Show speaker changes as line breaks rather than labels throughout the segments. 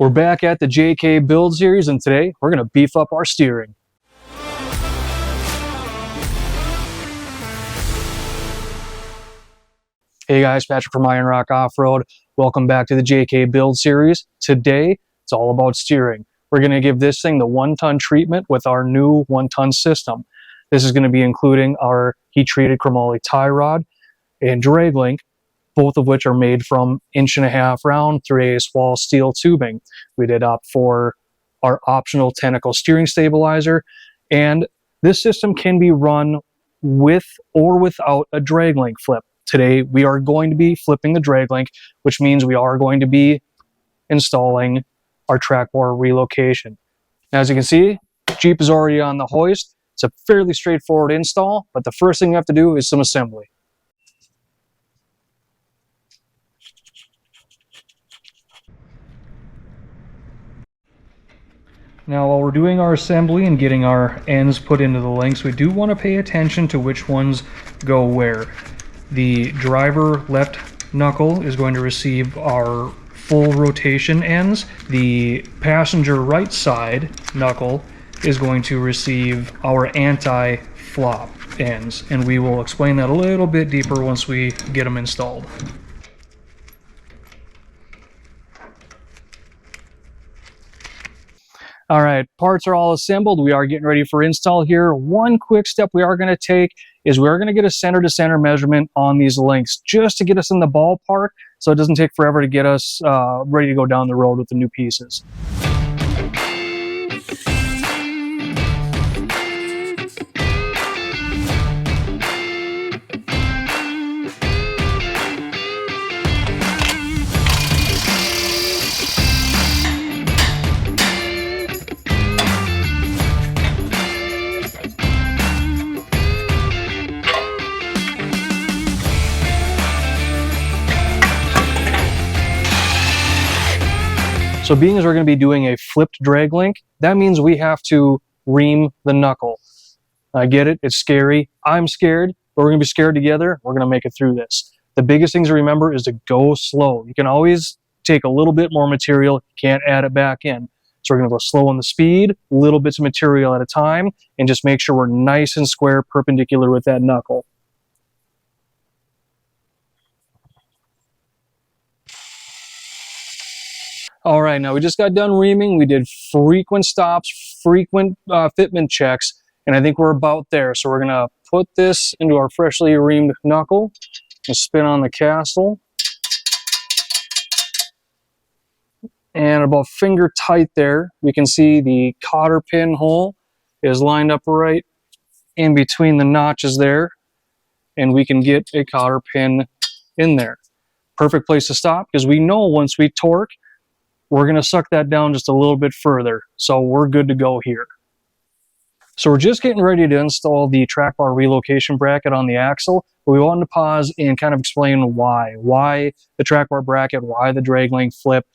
We're back at the JK build series, and today we're going to beef up our steering. Hey guys, Patrick from Iron Rock Off-Road. Welcome back to the JK build series. Today, it's all about steering. We're going to give this thing the 1-ton treatment with our new 1-ton system. This is going to be including our heat-treated chromoly tie rod and drag link, both of which are made from 1.5" round 3/8 wall steel tubing. We did opt for our optional tentacle steering stabilizer, and this system can be run with or without a drag link flip. Today we are going to be flipping the drag link, which means we are going to be installing our track bar relocation. As you can see, Jeep is already on the hoist. It's a fairly straightforward install, but the first thing you have to do is some assembly. Now, while we're doing our assembly and getting our ends put into the links, we do want to pay attention to which ones go where. The driver left knuckle is going to receive our full rotation ends. The passenger right side knuckle is going to receive our anti-flop ends, and we will explain that a little bit deeper once we get them installed. All right, parts are all assembled. We are getting ready for install here. One quick step we are going to take is we are going to get a center-to-center measurement on these links just to get us in the ballpark so it doesn't take forever to get us ready to go down the road with the new pieces. So being as we're going to be doing a flipped drag link, that means we have to ream the knuckle. I get it, it's scary. I'm scared, but we're going to be scared together. We're going to make it through this. The biggest thing to remember is to go slow. You can always take a little bit more material, you can't add it back in. So we're going to go slow on the speed, little bits of material at a time, and just make sure we're nice and square perpendicular with that knuckle. All right, now we just got done reaming. We did frequent stops, frequent fitment checks, and I think we're about there. So we're gonna put this into our freshly reamed knuckle and spin on the castle. And about finger tight there, we can see the cotter pin hole is lined up right in between the notches there, and we can get a cotter pin in there. Perfect place to stop, because we know once we torque, we're going to suck that down just a little bit further, so we're good to go here. So we're just getting ready to install the track bar relocation bracket on the axle, but we wanted to pause and kind of explain why. Why the track bar bracket, why the drag link flip.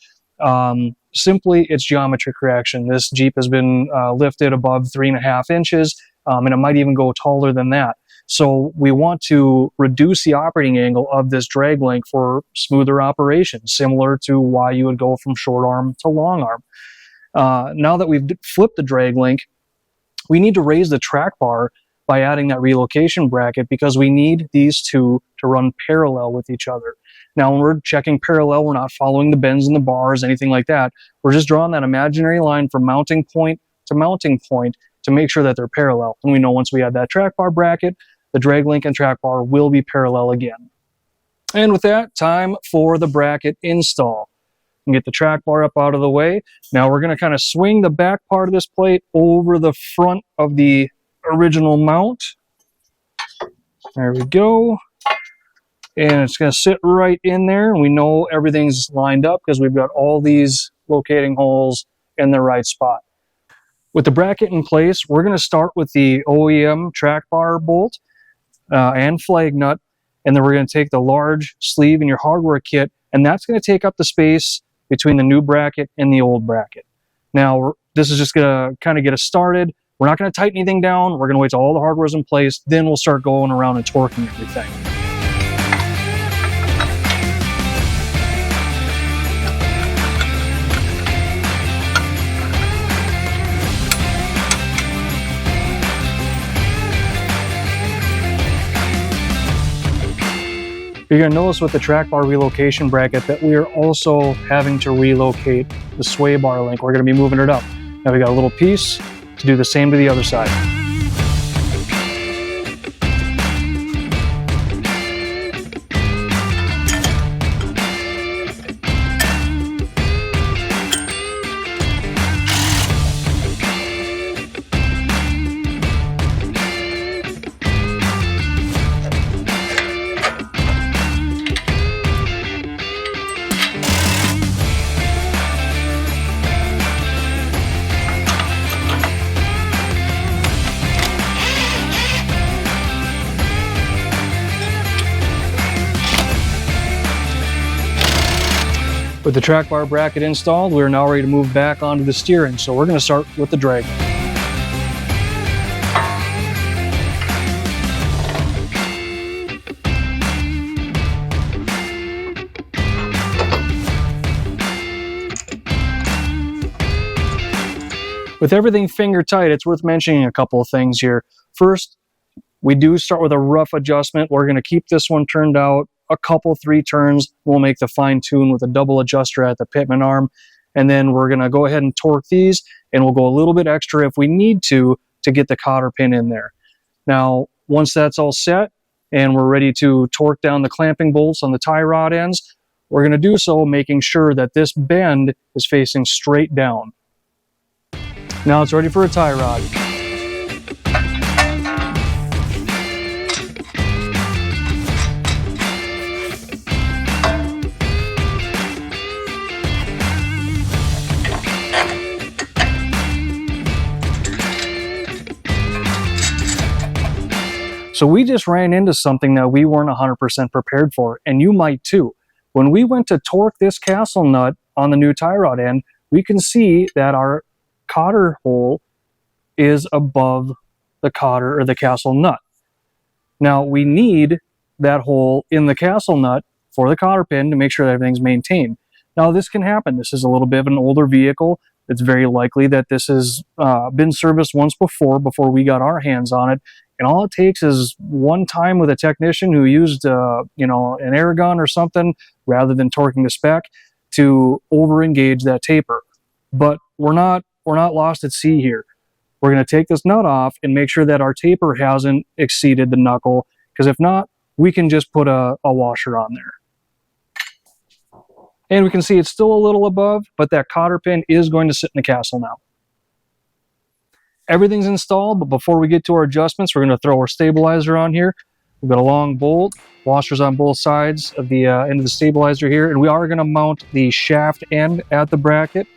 Simply, it's geometry correction. This Jeep has been lifted above 3.5 inches, and it might even go taller than that. So we want to reduce the operating angle of this drag link for smoother operation, similar to why you would go from short arm to long arm. Now that we've flipped the drag link, we need to raise the track bar by adding that relocation bracket, because we need these two to run parallel with each other. Now, when we're checking parallel, we're not following the bends in the bars, anything like that. We're just drawing that imaginary line from mounting point to make sure that they're parallel. And we know once we add that track bar bracket, the drag link and track bar will be parallel again. And with that, time for the bracket install. And get the track bar up out of the way. Now we're going to kind of swing the back part of this plate over the front of the original mount. There we go. And it's going to sit right in there. And we know everything's lined up because we've got all these locating holes in the right spot. With the bracket in place, we're going to start with the OEM track bar bolt and flag nut, and then we're going to take the large sleeve in your hardware kit, and that's going to take up the space between the new bracket and the old bracket. Now, this is just going to kind of get us started. We're not going to tighten anything down. We're going to wait till all the hardware is in place, then we'll start going around and torquing everything. You're going to notice with the track bar relocation bracket that we are also having to relocate the sway bar link. We're going to be moving it up. Now we got a little piece to do the same to the other side. With the track bar bracket installed, we're now ready to move back onto the steering. So we're going to start with the drag. With everything finger tight, it's worth mentioning a couple of things here. First, we do start with a rough adjustment. We're going to keep this one turned out a couple, 3 turns. We'll make the fine tune with a double adjuster at the pitman arm. And then we're going to go ahead and torque these, and we'll go a little bit extra if we need to get the cotter pin in there. Now, once that's all set and we're ready to torque down the clamping bolts on the tie rod ends, we're going to do so making sure that this bend is facing straight down. Now it's ready for a tie rod. So we just ran into something that we weren't 100% prepared for, and you might too. When we went to torque this castle nut on the new tie rod end, we can see that our cotter hole is above the cotter or the castle nut. Now we need that hole in the castle nut for the cotter pin to make sure that everything's maintained. Now this can happen. This is a little bit of an older vehicle. It's very likely that this has been serviced once before we got our hands on it. And all it takes is one time with a technician who used, you know, an air gun or something rather than torquing the spec to over-engage that taper. But we're not lost at sea here. We're going to take this nut off and make sure that our taper hasn't exceeded the knuckle, because if not, we can just put a washer on there. And we can see it's still a little above, but that cotter pin is going to sit in the castle now. Everything's installed, but before we get to our adjustments, we're going to throw our stabilizer on here. We've got a long bolt, washers on both sides of the end of the stabilizer here, and we are going to mount the shaft end at the bracket.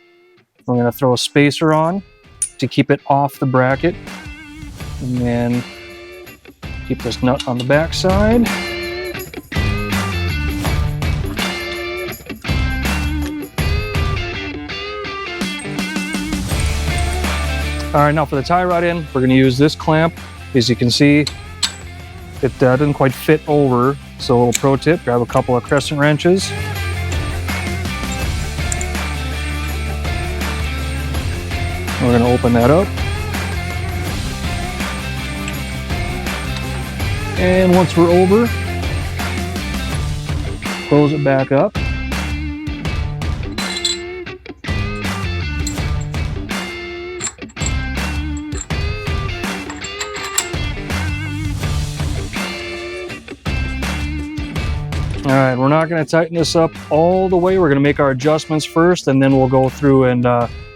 We're going to throw a spacer on to keep it off the bracket, and then keep this nut on the back side. All right, now for the tie rod end, we're going to use this clamp. As you can see, it doesn't quite fit over, so a little pro tip, grab a couple of crescent wrenches. We're going to open that up. And once we're over, close it back up. All right, we're not going to tighten this up all the way. We're going to make our adjustments first, and then we'll go through and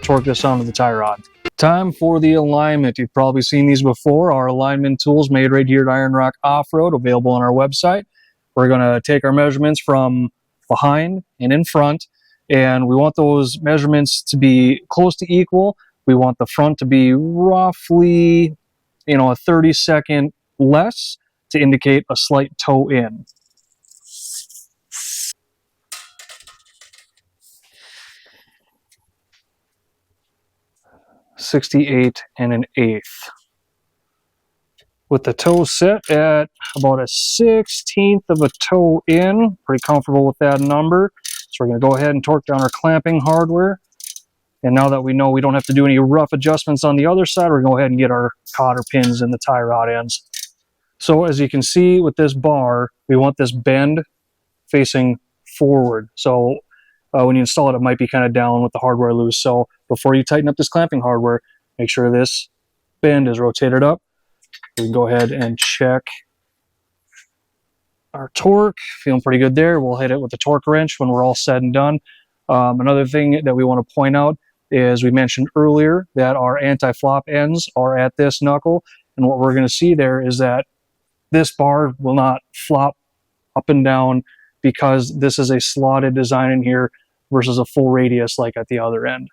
torque this onto the tie rod. Time for the alignment. You've probably seen these before. Our alignment tools made right here at Iron Rock Off-Road, available on our website. We're going to take our measurements from behind and in front, and we want those measurements to be close to equal. We want the front to be roughly, a 30-second less to indicate a slight toe in. .68 1/8. With the toe set at about a 1/16 of a toe in, pretty comfortable with that number. So we're going to go ahead and torque down our clamping hardware. And now that we know we don't have to do any rough adjustments on the other side, we're going to go ahead and get our cotter pins in the tie rod ends. So as you can see with this bar, we want this bend facing forward. So when you install it, it might be kind of down with the hardware loose. So before you tighten up this clamping hardware, make sure this bend is rotated up. We can go ahead and check our torque. Feeling pretty good there. We'll hit it with the torque wrench when we're all said and done. Another thing that we want to point out is we mentioned earlier that our anti-flop ends are at this knuckle, and what we're going to see there is that this bar will not flop up and down because this is a slotted design in here versus a full radius like at the other end.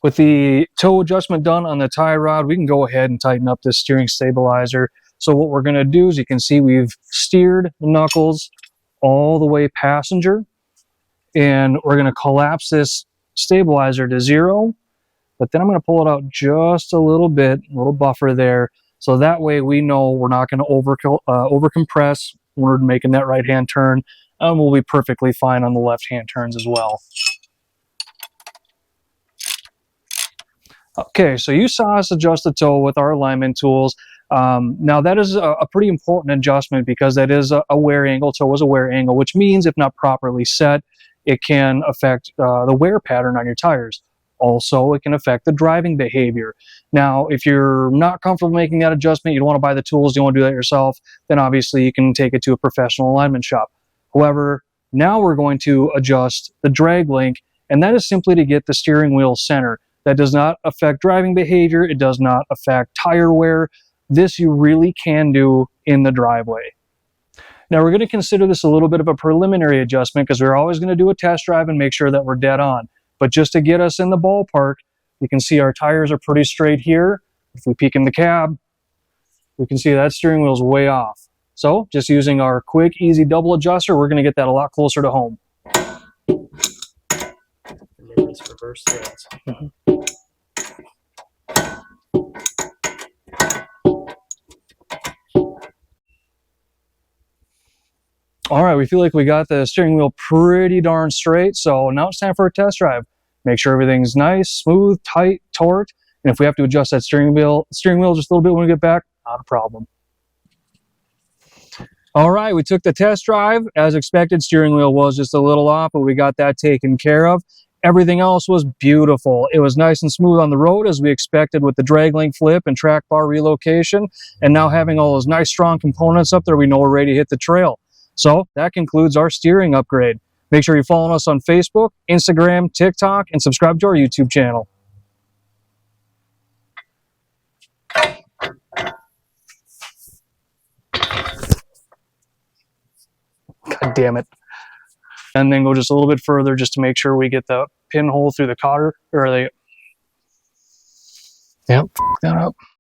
With the toe adjustment done on the tie rod, we can go ahead and tighten up this steering stabilizer. So what we're going to do is, you can see we've steered the knuckles all the way passenger, and we're going to collapse this stabilizer to 0, but then I'm going to pull it out just a little bit, a little buffer there, so that way we know we're not going to over compress when we're making that right hand turn, and we'll be perfectly fine on the left hand turns as well. Okay, so you saw us adjust the toe with our alignment tools. Now that is a pretty important adjustment because that is a wear angle. Toe is a wear angle, which means if not properly set, it can affect the wear pattern on your tires. Also, it can affect the driving behavior. Now, if you're not comfortable making that adjustment, you don't want to buy the tools, you want to do that yourself, then obviously you can take it to a professional alignment shop. However, now we're going to adjust the drag link, and that is simply to get the steering wheel center. That does not affect driving behavior. It does not affect tire wear. This you really can do in the driveway. Now we're going to consider this a little bit of a preliminary adjustment because we're always going to do a test drive and make sure that we're dead on. But just to get us in the ballpark, you can see our tires are pretty straight here. If we peek in the cab, we can see that steering wheel's way off. So just using our quick, easy double adjuster, we're going to get that a lot closer to home.
Remember, it's reverse threads.
All right, we feel like we got the steering wheel pretty darn straight, so now it's time for a test drive. Make sure everything's nice, smooth, tight, torqued, and if we have to adjust that steering wheel just a little bit when we get back, not a problem. All right, we took the test drive. As expected, steering wheel was just a little off, but we got that taken care of. Everything else was beautiful. It was nice and smooth on the road as we expected with the drag link flip and track bar relocation, and now having all those nice strong components up there, we know we're ready to hit the trail. So that concludes our steering upgrade. Make sure you're following us on Facebook, Instagram, TikTok, and subscribe to our YouTube channel. God damn it. And then go just a little bit further just to make sure we get the pinhole through the cotter, or the, yep, f that up.